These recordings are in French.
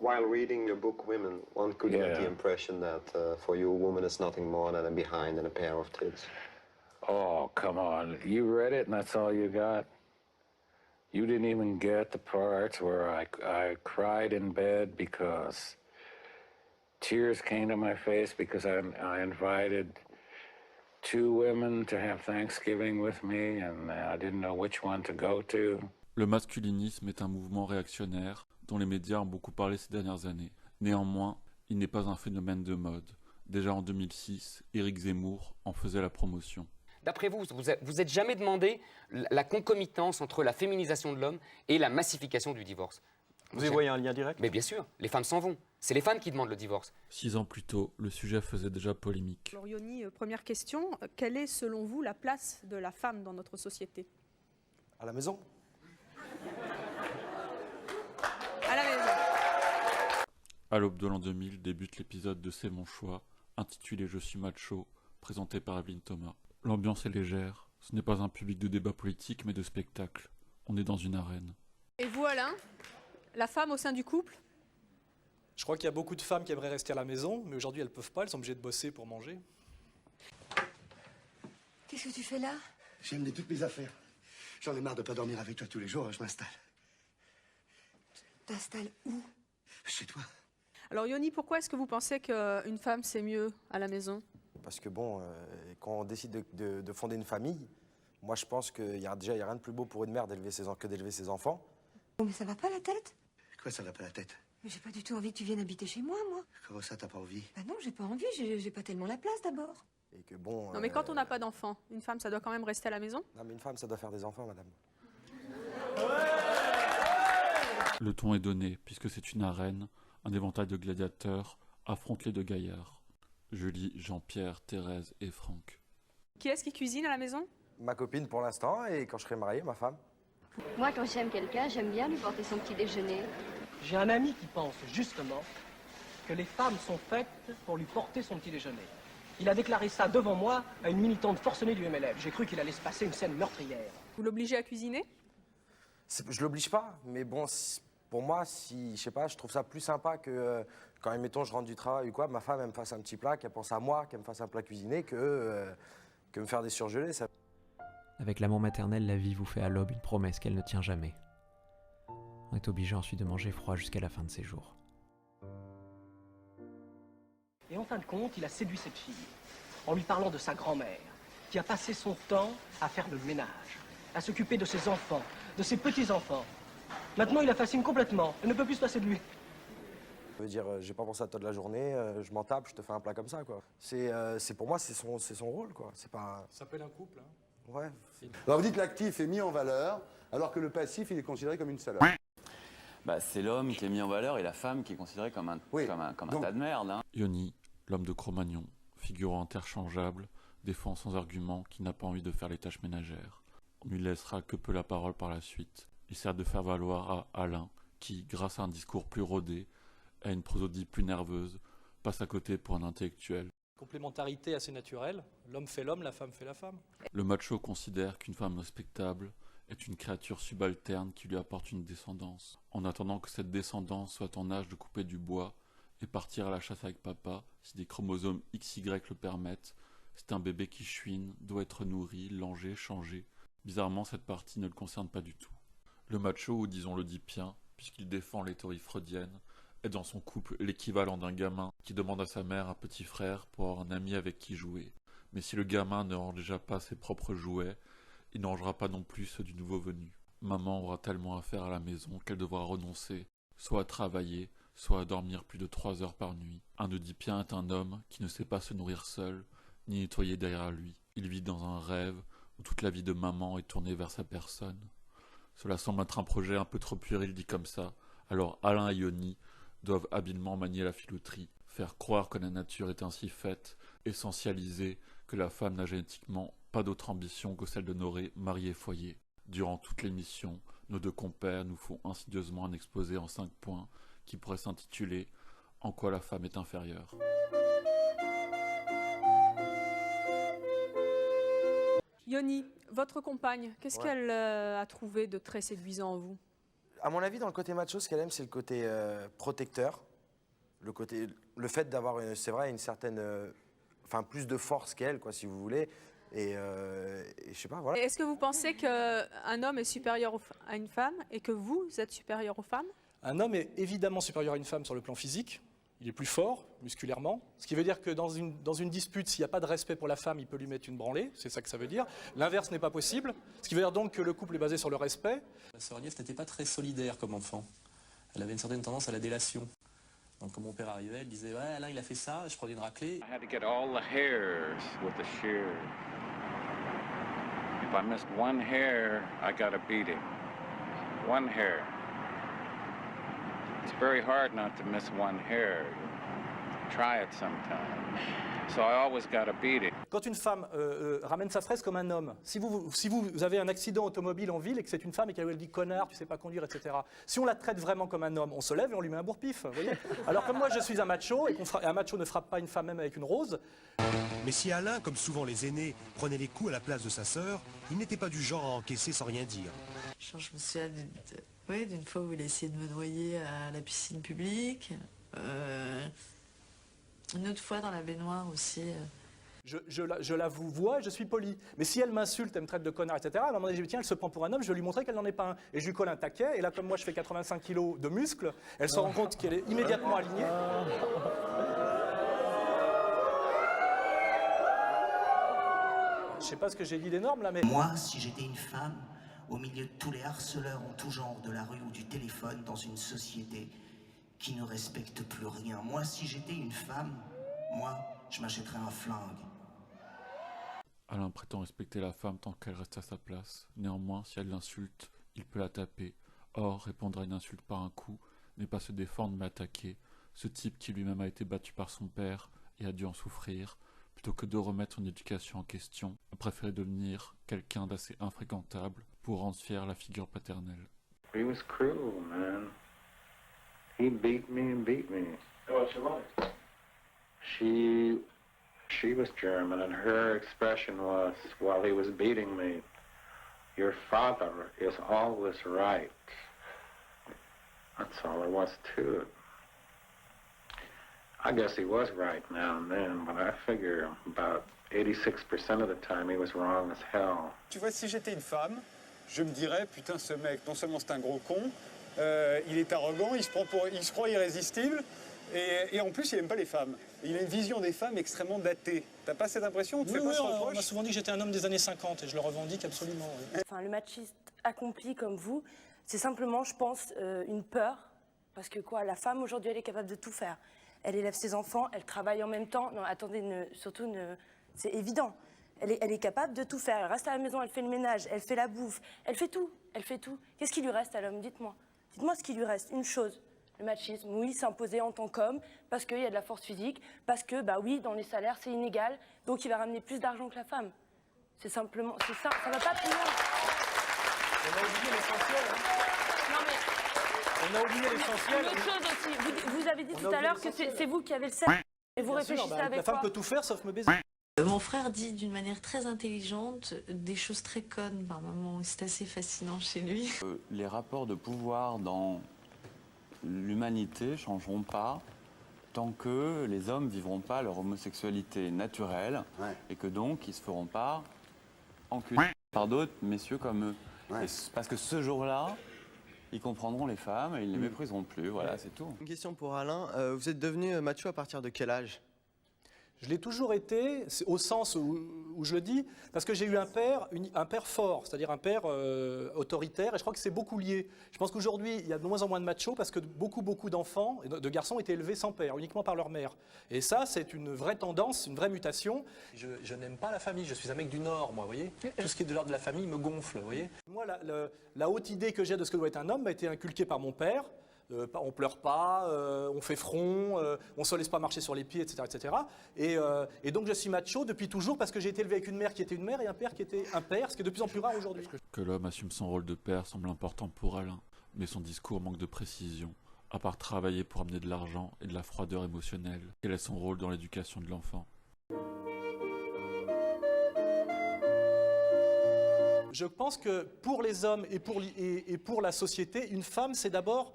While reading your book Women, one could get the impression that for you, a woman is nothing more than a behind and a pair of tits. Oh, come on. You read it and that's all you got? You didn't even get the parts where I cried in bed because tears came to my face because I invited two women to have Thanksgiving with me and I didn't know which one to go to. Le masculinisme est un mouvement réactionnaire dont les médias ont beaucoup parlé ces dernières années. Néanmoins, il n'est pas un phénomène de mode. Déjà en 2006, Éric Zemmour en faisait la promotion. D'après vous, vous êtes jamais demandé la concomitance entre la féminisation de l'homme et la massification du divorce? Vous y voyez un lien direct? Mais bien sûr, les femmes s'en vont. C'est les femmes qui demandent le divorce. 6 ans plus tôt, le sujet faisait déjà polémique. Alors Yoni, première question, quelle est selon vous la place de la femme dans notre société? À la maison. À la maison. À l'aube de l'an 2000 débute l'épisode de C'est mon choix, intitulé Je suis macho, présenté par Evelyne Thomas. L'ambiance est légère, ce n'est pas un public de débat politique mais de spectacle. On est dans une arène. Et vous Alain, la femme au sein du couple? Je crois qu'il y a beaucoup de femmes qui aimeraient rester à la maison, mais aujourd'hui elles ne peuvent pas, elles sont obligées de bosser pour manger. Qu'est-ce que tu fais là? J'ai amené toutes mes affaires. J'en ai marre de pas dormir avec toi tous les jours, je m'installe. T'installes où? Chez toi. Alors Yoni, pourquoi est-ce que vous pensez qu'une femme c'est mieux à la maison? Parce que bon, quand on décide de fonder une famille, moi je pense qu'il y a rien de plus beau pour une mère que d'élever ses enfants. Oh, mais ça va pas la tête? Quoi, ça va pas la tête? Mais j'ai pas du tout envie que tu viennes habiter chez moi, moi. Comment ça, t'as pas envie? Bah non, j'ai pas envie, j'ai pas tellement la place d'abord. Et que bon. Non mais quand on n'a pas d'enfant, une femme ça doit quand même rester à la maison? Non mais une femme ça doit faire des enfants, madame. Le ton est donné, puisque c'est une arène, un éventail de gladiateurs affrontent les deux gaillards. Julie, Jean-Pierre, Thérèse et Franck. Qui est-ce qui cuisine à la maison? Ma copine pour l'instant, et quand je serai marié, ma femme. Moi, quand j'aime quelqu'un, j'aime bien lui porter son petit déjeuner. J'ai un ami qui pense justement que les femmes sont faites pour lui porter son petit déjeuner. Il a déclaré ça devant moi à une militante forcenée du MLF. J'ai cru qu'il allait se passer une scène meurtrière. Vous l'obligez à cuisiner? Je l'oblige pas, mais bon, pour moi, je sais pas, je trouve ça plus sympa que quand, admettons, je rentre du travail ou quoi, ma femme, elle me fasse un petit plat, qu'elle pense à moi, qu'elle me fasse un plat cuisiné, que me faire des surgelés. Ça... Avec l'amour maternel, la vie vous fait à l'aube une promesse qu'elle ne tient jamais. On est obligé ensuite de manger froid jusqu'à la fin de ses jours. Et en fin de compte, il a séduit cette fille en lui parlant de sa grand-mère, qui a passé son temps à faire le ménage, à s'occuper de ses enfants, de ses petits-enfants. Maintenant, il la fascine complètement. Elle ne peut plus se passer de lui. Ça veut dire, j'ai pas pensé à toi de la journée, je m'en tape, je te fais un plat comme ça, quoi. C'est pour moi, c'est son rôle, quoi. C'est pas... Ça s'appelle un couple, hein. Ouais. Alors vous dites que l'actif est mis en valeur, alors que le passif, il est considéré comme une salope. Bah, c'est l'homme qui est mis en valeur et la femme qui est considérée comme un tas de merde. Hein. Yoni, l'homme de Cro-Magnon, figurant interchangeable, défend sans argument qu'il n'a pas envie de faire les tâches ménagères. On lui laissera que peu la parole par la suite. Il sert de faire valoir à Alain, qui, grâce à un discours plus rodé, à une prosodie plus nerveuse, passe à côté pour un intellectuel. Complémentarité assez naturelle, l'homme fait l'homme, la femme fait la femme. Le macho considère qu'une femme respectable est une créature subalterne qui lui apporte une descendance. En attendant que cette descendance soit en âge de couper du bois et partir à la chasse avec papa, si des chromosomes XY le permettent, c'est un bébé qui chouine, doit être nourri, langé, changé. Bizarrement, cette partie ne le concerne pas du tout. Le macho, ou disons le dipien, puisqu'il défend les théories freudiennes, est dans son couple l'équivalent d'un gamin qui demande à sa mère un petit frère pour avoir un ami avec qui jouer. Mais si le gamin ne range déjà pas ses propres jouets, il ne rangera pas non plus ceux du nouveau venu. Maman aura tellement à faire à la maison qu'elle devra renoncer, soit à travailler, soit à dormir plus de 3 heures par nuit. Un Oedipien est un homme qui ne sait pas se nourrir seul, ni nettoyer derrière lui. Il vit dans un rêve où toute la vie de maman est tournée vers sa personne. Cela semble être un projet un peu trop puéril dit comme ça, alors Alain et Yoni doivent habilement manier la filouterie, faire croire que la nature est ainsi faite, essentialiser que la femme n'a génétiquement pas d'autre ambition que celle d'honorer mari et foyer. Durant toute l'émission, nos deux compères nous font insidieusement un exposé en 5 points qui pourrait s'intituler « En quoi la femme est inférieure ». Yoni, votre compagne, qu'est-ce qu'elle a trouvé de très séduisant en vous? À mon avis, dans le côté macho, ce qu'elle aime, c'est le côté protecteur. Le fait d'avoir, c'est vrai, une certaine... Enfin, plus de force qu'elle, quoi, si vous voulez. Et je sais pas, voilà. Est-ce que vous pensez qu'un homme est supérieur à une femme et que vous êtes supérieur aux femmes? Un homme est évidemment supérieur à une femme sur le plan physique. Il est plus fort, musculairement. Ce qui veut dire que dans une dispute, s'il n'y a pas de respect pour la femme, il peut lui mettre une branlée. C'est ça que ça veut dire. L'inverse n'est pas possible. Ce qui veut dire donc que le couple est basé sur le respect. Ma sœur Agnès n'était pas très solidaire comme enfant. Elle avait une certaine tendance à la délation. Donc quand mon père arrivait, elle disait « Ouais, là, il a fait ça, je prenais une raclée. » I had to get all the hairs with the shears. If I missed one hair, I got a beating. One hair. It's very hard not to miss one hair. Try it sometime. So I always got a beating. Quand une femme ramène sa fraise comme un homme, si vous avez un accident automobile en ville et que c'est une femme et qu'elle dit « connard, tu sais pas conduire, etc. » Si on la traite vraiment comme un homme, on se lève et on lui met un bourre-pif. Vous voyez. Alors comme moi je suis un macho et un macho ne frappe pas une femme même avec une rose. Mais si Alain, comme souvent les aînés, prenait les coups à la place de sa sœur, il n'était pas du genre à encaisser sans rien dire. Je me souviens d'une fois où il a essayé de me noyer à la piscine publique. Une autre fois dans la baignoire aussi. Je la vous vois, je suis poli. Mais si elle m'insulte, elle me traite de connard, etc., à un moment donné, je dis tiens, elle se prend pour un homme, je vais lui montrer qu'elle n'en est pas un. Et je lui colle un taquet, et là, comme moi, je fais 85 kilos de muscles, elle se rend compte qu'elle est immédiatement alignée. Je sais pas ce que j'ai dit d'énorme, là, mais... Moi, si j'étais une femme, au milieu de tous les harceleurs en tout genre de la rue ou du téléphone, dans une société qui ne respecte plus rien. Moi, si j'étais une femme, moi, je m'achèterais un flingue. Alain prétend respecter la femme tant qu'elle reste à sa place. Néanmoins, si elle l'insulte, il peut la taper. Or, répondre à une insulte par un coup n'est pas se défendre mais attaquer. Ce type qui lui-même a été battu par son père et a dû en souffrir, plutôt que de remettre son éducation en question, a préféré devenir quelqu'un d'assez infréquentable pour rendre fière la figure paternelle. He was cruel, man. He beat me and beat me. What's your mother? She was German, and her expression was, while he was beating me, "Your father is always right." That's all there was to it. I guess he was right now and then, but I figure about 86% of the time he was wrong as hell. Tu vois, si j'étais une femme, je me dirais, putain, ce mec, non seulement c'est un gros con, il est arrogant, il se croit irrésistible, et en plus, il n'aime pas les femmes. Il a une vision des femmes extrêmement datée. T'as pas cette impression? On te fait pas ce reproche? On m'a souvent dit que j'étais un homme des années 50, et je le revendique absolument. Oui. Enfin, le machiste accompli comme vous, c'est simplement, je pense, une peur. Parce que quoi, la femme, aujourd'hui, elle est capable de tout faire. Elle élève ses enfants, elle travaille en même temps. Non, attendez, c'est évident. Elle est capable de tout faire. Elle reste à la maison, elle fait le ménage, elle fait la bouffe, elle fait tout. Elle fait tout. Qu'est-ce qui lui reste à l'homme? Dites-moi. Dites-moi ce qui lui reste. Une chose. Le machisme, oui, s'imposer en tant qu'homme, parce qu'il y a de la force physique, parce que, bah oui, dans les salaires, c'est inégal, donc il va ramener plus d'argent que la femme. C'est simplement, c'est ça, ça va pas plus loin. On a oublié l'essentiel. Non mais... On a oublié l'essentiel. Une autre chose aussi, vous avez dit tout à l'heure que c'est vous qui avez le sexe, et vous réfléchissez avec la quoi? femme peut tout faire sauf me baiser. Mon frère dit d'une manière très intelligente des choses très connes par moments. C'est assez fascinant chez lui. Les rapports de pouvoir dans l'humanité changeront pas tant que les hommes vivront pas leur homosexualité naturelle et que donc ils se feront pas enculer par d'autres messieurs comme eux. Parce que ce jour-là, ils comprendront les femmes et ils ne les mépriseront plus. Voilà, c'est tout. Une question pour Alain. Vous êtes devenu macho à partir de quel âge? Je l'ai toujours été, au sens où je le dis, parce que j'ai eu un père fort, c'est-à-dire un père autoritaire, et je crois que c'est beaucoup lié. Je pense qu'aujourd'hui, il y a de moins en moins de machos parce que beaucoup d'enfants, de garçons étaient élevés sans père, uniquement par leur mère. Et ça, c'est une vraie tendance, une vraie mutation. Je n'aime pas la famille, je suis un mec du Nord, moi, vous voyez. Tout ce qui est de l'ordre de la famille me gonfle, vous voyez. Moi, la haute idée que j'ai de ce que doit être un homme m'a été inculquée par mon père. On pleure pas, on fait front, on se laisse pas marcher sur les pieds, etc. etc. Et donc je suis macho depuis toujours parce que j'ai été élevé avec une mère qui était une mère et un père qui était un père, ce qui est de plus en plus rare aujourd'hui. Que l'homme assume son rôle de père semble important pour Alain, mais son discours manque de précision. À part travailler pour amener de l'argent et de la froideur émotionnelle, quel est son rôle dans l'éducation de l'enfant? Je pense que pour les hommes et pour la société, une femme, c'est d'abord,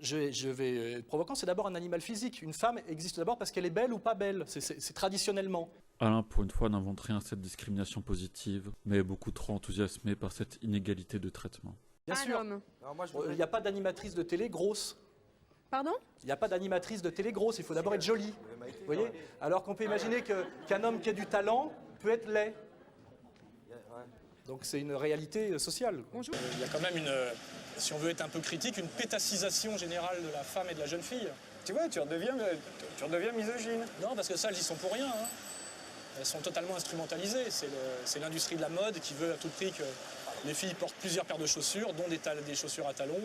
je vais être provocant, c'est d'abord un animal physique. Une femme existe d'abord parce qu'elle est belle ou pas belle, c'est traditionnellement. Alain, pour une fois, n'invente rien à cette discrimination positive, mais est beaucoup trop enthousiasmé par cette inégalité de traitement. Bien sûr, il n'y a pas d'animatrice de télé grosse. Pardon? Il n'y a pas d'animatrice de télé grosse, il faut d'abord être jolie. Vous voyez? Alors qu'on peut imaginer qu'un homme qui a du talent peut être laid. Donc c'est une réalité sociale. Bonjour. Il y a quand même si on veut être un peu critique, une pétacisation générale de la femme et de la jeune fille. Tu vois, tu redeviens misogyne. Non, parce que ça, elles y sont pour rien. Hein. Elles sont totalement instrumentalisées. C'est l'industrie de la mode qui veut à tout prix que les filles portent plusieurs paires de chaussures, dont des chaussures à talons.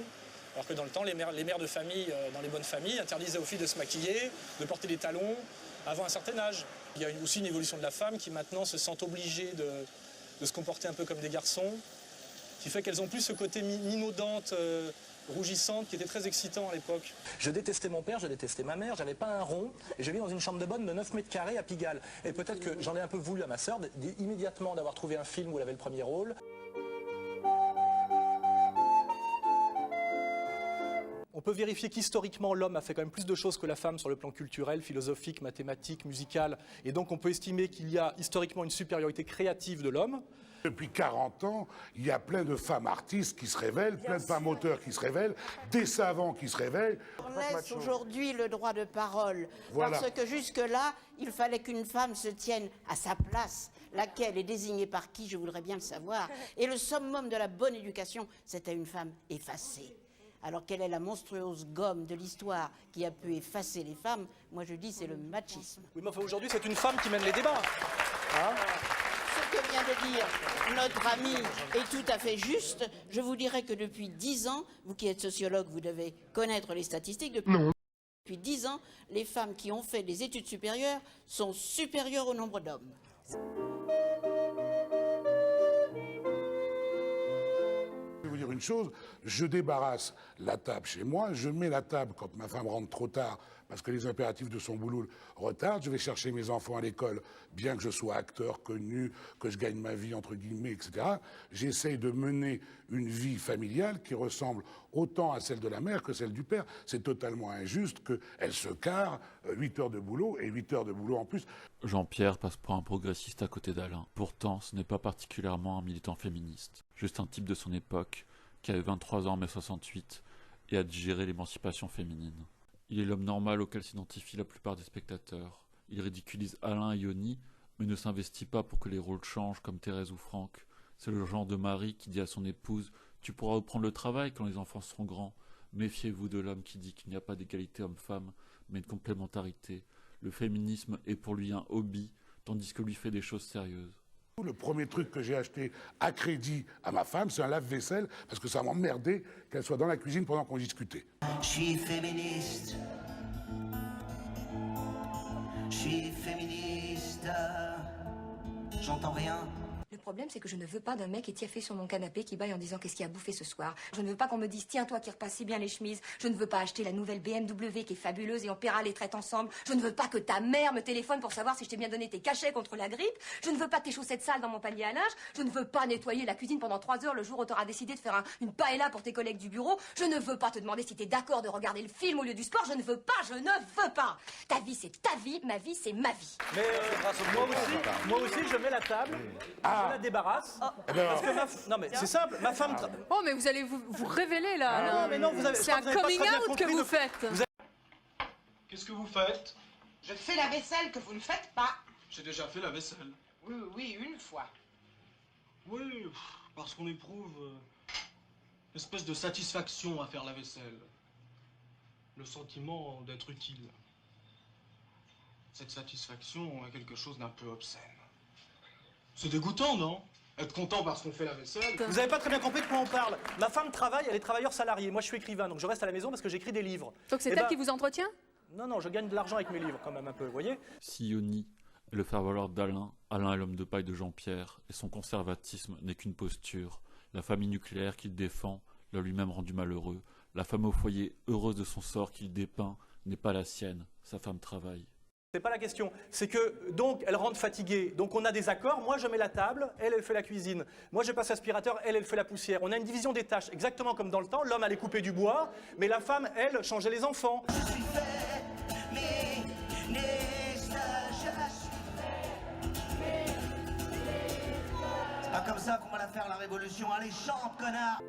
Alors que dans le temps, les mères de famille, dans les bonnes familles, interdisaient aux filles de se maquiller, de porter des talons avant un certain âge. Il y a aussi une évolution de la femme qui maintenant se sent obligée de se comporter un peu comme des garçons, qui fait qu'elles ont plus ce côté minaudante, rougissante, qui était très excitant à l'époque. Je détestais mon père, je détestais ma mère, j'avais pas un rond, et je vis dans une chambre de bonne de 9 mètres carrés à Pigalle. Et peut-être que j'en ai un peu voulu à ma sœur, immédiatement d'avoir trouvé un film où elle avait le premier rôle. On peut vérifier qu'historiquement, l'homme a fait quand même plus de choses que la femme sur le plan culturel, philosophique, mathématique, musical. Et donc on peut estimer qu'il y a historiquement une supériorité créative de l'homme. Depuis 40 ans, il y a plein de femmes artistes qui se révèlent, plein de femmes auteurs qui se révèlent, des savants qui se révèlent. On laisse aujourd'hui le droit de parole, Voilà. parce que jusque-là, il fallait qu'une femme se tienne à sa place, laquelle est désignée par qui, je voudrais bien le savoir. Et le summum de la bonne éducation, c'était une femme effacée. Alors quelle est la monstrueuse gomme de l'histoire qui a pu effacer les femmes? Moi je dis c'est le machisme. Oui, mais enfin, aujourd'hui c'est une femme qui mène les débats. Hein? Ce que vient de dire notre ami est tout à fait juste. Je vous dirais que depuis 10 ans, vous qui êtes sociologue, vous devez connaître les statistiques. Depuis 10 ans, les femmes qui ont fait des études supérieures sont supérieures au nombre d'hommes. Je vais vous dire une chose, je débarrasse la table chez moi, je mets la table quand ma femme rentre trop tard parce que les impératifs de son boulot retardent, je vais chercher mes enfants à l'école, bien que je sois acteur connu, que je gagne ma vie entre guillemets, etc. J'essaye de mener une vie familiale qui ressemble autant à celle de la mère que celle du père. C'est totalement injuste qu'elle se carre 8 heures de boulot et 8 heures de boulot en plus. Jean-Pierre passe pour un progressiste à côté d'Alain. Pourtant, ce n'est pas particulièrement un militant féministe, juste un type de son époque qui avait 23 ans en mai 68 et a digéré l'émancipation féminine. Il est l'homme normal auquel s'identifient la plupart des spectateurs. Il ridiculise Alain et Yoni, mais ne s'investit pas pour que les rôles changent comme Thérèse ou Franck. C'est le genre de mari qui dit à son épouse « Tu pourras reprendre le travail quand les enfants seront grands. » Méfiez-vous de l'homme qui dit qu'il n'y a pas d'égalité homme-femme, mais une complémentarité. Le féminisme est pour lui un hobby, tandis que lui fait des choses sérieuses. Le premier truc que j'ai acheté à crédit à ma femme, c'est un lave-vaisselle, parce que ça m'emmerdait qu'elle soit dans la cuisine pendant qu'on discutait. Je suis féministe. Je suis féministe. J'entends rien. Le problème, c'est que je ne veux pas d'un mec étiaffé sur mon canapé qui baille en disant qu'est-ce qu'il a bouffé ce soir. Je ne veux pas qu'on me dise tiens, toi qui repasses si bien les chemises. Je ne veux pas acheter la nouvelle BMW qui est fabuleuse et on paiera les traites ensemble. Je ne veux pas que ta mère me téléphone pour savoir si je t'ai bien donné tes cachets contre la grippe. Je ne veux pas tes chaussettes sales dans mon panier à linge. Je ne veux pas nettoyer la cuisine pendant 3 heures le jour où tu auras décidé de faire une paella pour tes collègues du bureau. Je ne veux pas te demander si tu es d'accord de regarder le film au lieu du sport. Je ne veux pas, je ne veux pas. Ta vie, c'est ta vie, ma vie, c'est ma vie. Mais moi aussi, je mets la table, je la débarrasse. Parce que non mais c'est simple, ma femme... Oh mais vous allez vous révéler là. Ah non, mais non, vous avez... C'est un coming out que vous faites. Qu'est-ce que vous faites? Je fais la vaisselle que vous ne faites pas. J'ai déjà fait la vaisselle. Oui, oui, une fois. Oui, parce qu'on éprouve une espèce de satisfaction à faire la vaisselle. Le sentiment d'être utile. Cette satisfaction est quelque chose d'un peu obscène. C'est dégoûtant, non? Être content parce qu'on fait la vaisselle. Vous n'avez pas très bien compris de quoi on parle. Ma femme travaille, elle est travailleur salarié. Moi, je suis écrivain, donc je reste à la maison parce que j'écris des livres. Donc c'est elle qui vous entretient? Non, je gagne de l'argent avec mes livres quand même un peu, vous voyez. Si Yoni est le faire-valoir d'Alain, Alain est l'homme de paille de Jean-Pierre, et son conservatisme n'est qu'une posture. La famille nucléaire qu'il défend l'a lui-même rendu malheureux. La femme au foyer, heureuse de son sort qu'il dépeint, n'est pas la sienne. Sa femme travaille. C'est pas la question. C'est que, donc, elle rentre fatiguée. Donc, on a des accords. Moi, je mets la table. Elle fait la cuisine. Moi, je passe l'aspirateur. Elle fait la poussière. On a une division des tâches. Exactement comme dans le temps. L'homme allait couper du bois. Mais la femme, elle, changeait les enfants. C'est pas comme ça qu'on va la faire, la révolution. Allez, chante, connard!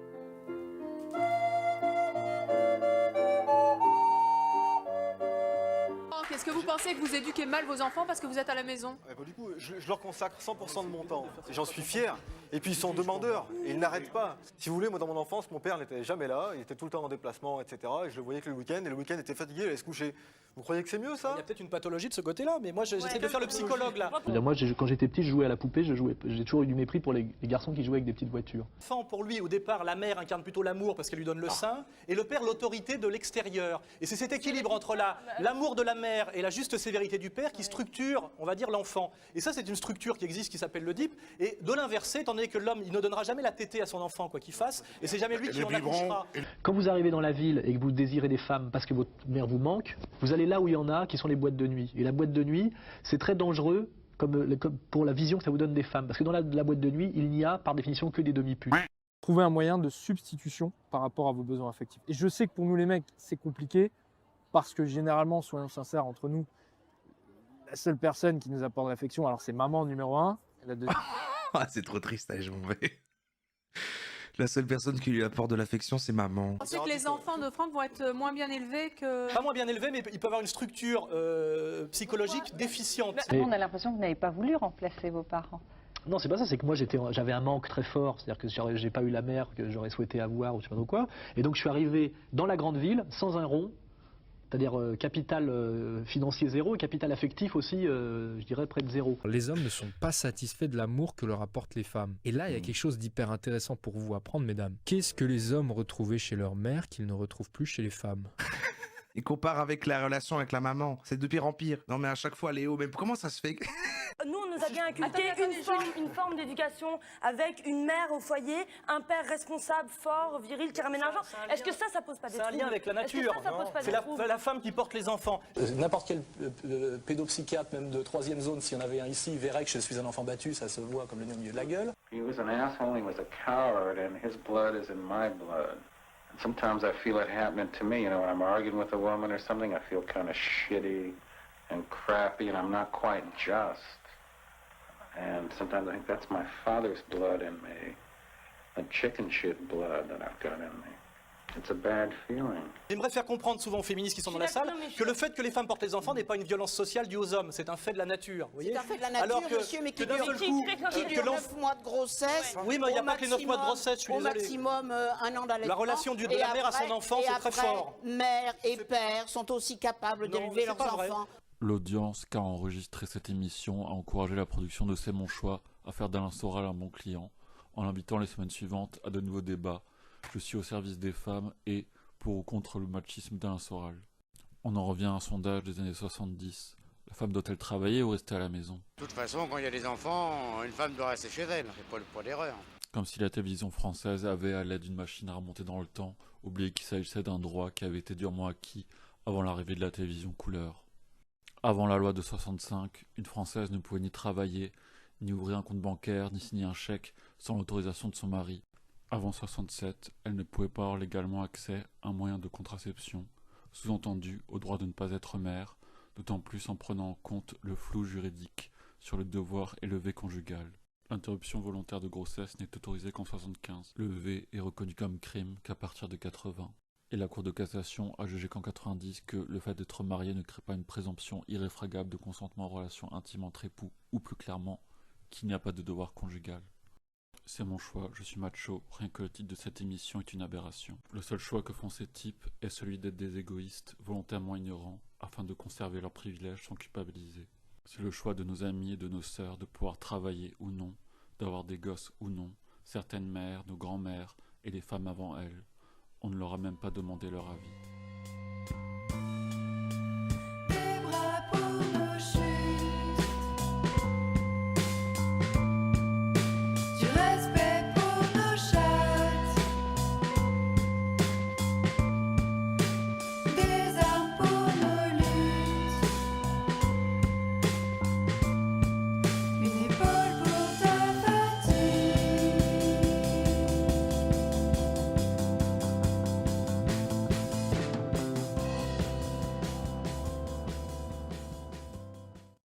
Est-ce que vous pensez que vous éduquez mal vos enfants parce que vous êtes à la maison? Du coup, je leur consacre 100% de mon temps. J'en suis fier. Et puis ils sont demandeurs. Et ils n'arrêtent pas. Si vous voulez, moi dans mon enfance, mon père n'était jamais là. Il était tout le temps en déplacement, etc. Et je le voyais que le week-end. Et le week-end, il était fatigué, il allait se coucher. Vous croyez que c'est mieux ça? Il y a peut-être une pathologie de ce côté-là. Mais moi, j'essaie de faire le psychologue là. Moi, quand j'étais petit, je jouais à la poupée. J'ai toujours eu du mépris pour les garçons qui jouaient avec des petites voitures. L'enfant, pour lui, au départ, la mère incarne plutôt l'amour parce qu'elle lui donne le sein. Et le père, l'autorité de l'extérieur. Et c'est cet équilibre entre l'amour de la mère et la juste sévérité du père qui structure, on va dire, l'enfant. Et ça, c'est une structure qui existe, qui s'appelle l'Oedipe. Et de l'inversé, étant donné que l'homme, il ne donnera jamais la tétée à son enfant, quoi qu'il fasse, et c'est jamais lui qui en accouchera. Quand vous arrivez dans la ville et que vous désirez des femmes parce que votre mère vous manque, vous allez là où il y en a, qui sont les boîtes de nuit. Et la boîte de nuit, c'est très dangereux comme pour la vision que ça vous donne des femmes. Parce que dans la boîte de nuit, il n'y a par définition que des demi-putes. Trouver un moyen de substitution par rapport à vos besoins affectifs. Et je sais que pour nous les mecs, c'est compliqué, parce que généralement, soyons sincères entre nous, la seule personne qui nous apporte l'affection, alors c'est maman numéro 1. C'est trop triste, allez, je m'en vais. La seule personne qui lui apporte de l'affection, c'est maman. Vous pensez que les enfants de Franck vont être moins bien élevés que... Pas moins bien élevés, mais ils peuvent avoir une structure psychologique déficiente. On a l'impression que vous n'avez pas voulu remplacer vos parents. Non, c'est pas ça, c'est que moi j'avais un manque très fort, c'est-à-dire que j'ai pas eu la mère que j'aurais souhaité avoir ou je sais pas trop quoi. Et donc je suis arrivé dans la grande ville sans un rond, c'est-à-dire capital financier zéro et capital affectif aussi, je dirais près de zéro. Les hommes ne sont pas satisfaits de l'amour que leur apportent les femmes. Et là, il y a quelque chose d'hyper intéressant pour vous à apprendre, mesdames. Qu'est-ce que les hommes retrouvaient chez leur mère qu'ils ne retrouvent plus chez les femmes? Il compare avec la relation avec la maman. C'est de pire en pire. Non mais à chaque fois, Léo, mais comment ça se fait? Nous, on nous a bien inculqué une forme d'éducation avec une mère au foyer, un père responsable, fort, viril, qui ramène l'argent. Est-ce que ça pose pas des troubles? C'est un lien avec la nature. C'est la femme qui porte les enfants. N'importe quel pédopsychiatre, même de 3e zone, s'il y en avait un ici, verrait que je suis un enfant battu, ça se voit comme le nez au milieu de la gueule. He was an asshole, he was a coward, and his blood is in my blood. And sometimes I feel it happening to me, you know, when I'm arguing with a woman or something, I feel kind of shitty and crappy, and I'm not quite just. And sometimes I think that's my father's blood in me, a chicken shit blood that I've got in me. It's a bad feeling. J'aimerais faire comprendre souvent aux féministes qui sont dans la salle que le fait que les femmes portent les enfants n'est pas une violence sociale due aux hommes, c'est un fait de la nature. C'est un fait de la nature, alors que, monsieur, mais qui d'un dure, seul coup, qui dure 9 mois de grossesse. Oui, mais il n'y a pas que les 9 mois de grossesse, je suis désolé. Au maximum, 1 an d'allaitement. La relation de la mère à son enfant, c'est très fort. Mère et père sont aussi capables d'élever leurs enfants. L'audience qui a enregistré cette émission a encouragé la production de C'est mon choix à faire d'Alain Soral un bon client, en l'invitant les semaines suivantes à de nouveaux débats. Je suis au service des femmes et pour ou contre le machisme d'Alain Soral. On en revient à un sondage des années 70. La femme doit-elle travailler ou rester à la maison? De toute façon, quand il y a des enfants, une femme doit rester chez elle. C'est pas le poids d'erreur. Comme si la télévision française avait, à l'aide d'une machine à remonter dans le temps, oublié qu'il s'agissait d'un droit qui avait été durement acquis avant l'arrivée de la télévision couleur. Avant la loi de 65, une Française ne pouvait ni travailler, ni ouvrir un compte bancaire, ni signer un chèque sans l'autorisation de son mari. Avant 67, elle ne pouvait pas avoir légalement accès à un moyen de contraception, sous-entendu au droit de ne pas être mère, d'autant plus en prenant en compte le flou juridique sur le devoir élevé conjugal. L'interruption volontaire de grossesse n'est autorisée qu'en 75. Le V est reconnu comme crime qu'à partir de 80. Et la Cour de cassation a jugé qu'en 90 que le fait d'être marié ne crée pas une présomption irréfragable de consentement en relation intime entre époux, ou plus clairement, qu'il n'y a pas de devoir conjugal. C'est mon choix, je suis macho, rien que le titre de cette émission est une aberration. Le seul choix que font ces types est celui d'être des égoïstes, volontairement ignorants, afin de conserver leurs privilèges sans culpabiliser. C'est le choix de nos amis et de nos sœurs de pouvoir travailler ou non, d'avoir des gosses ou non, certaines mères, nos grands-mères et les femmes avant elles. On ne leur a même pas demandé leur avis.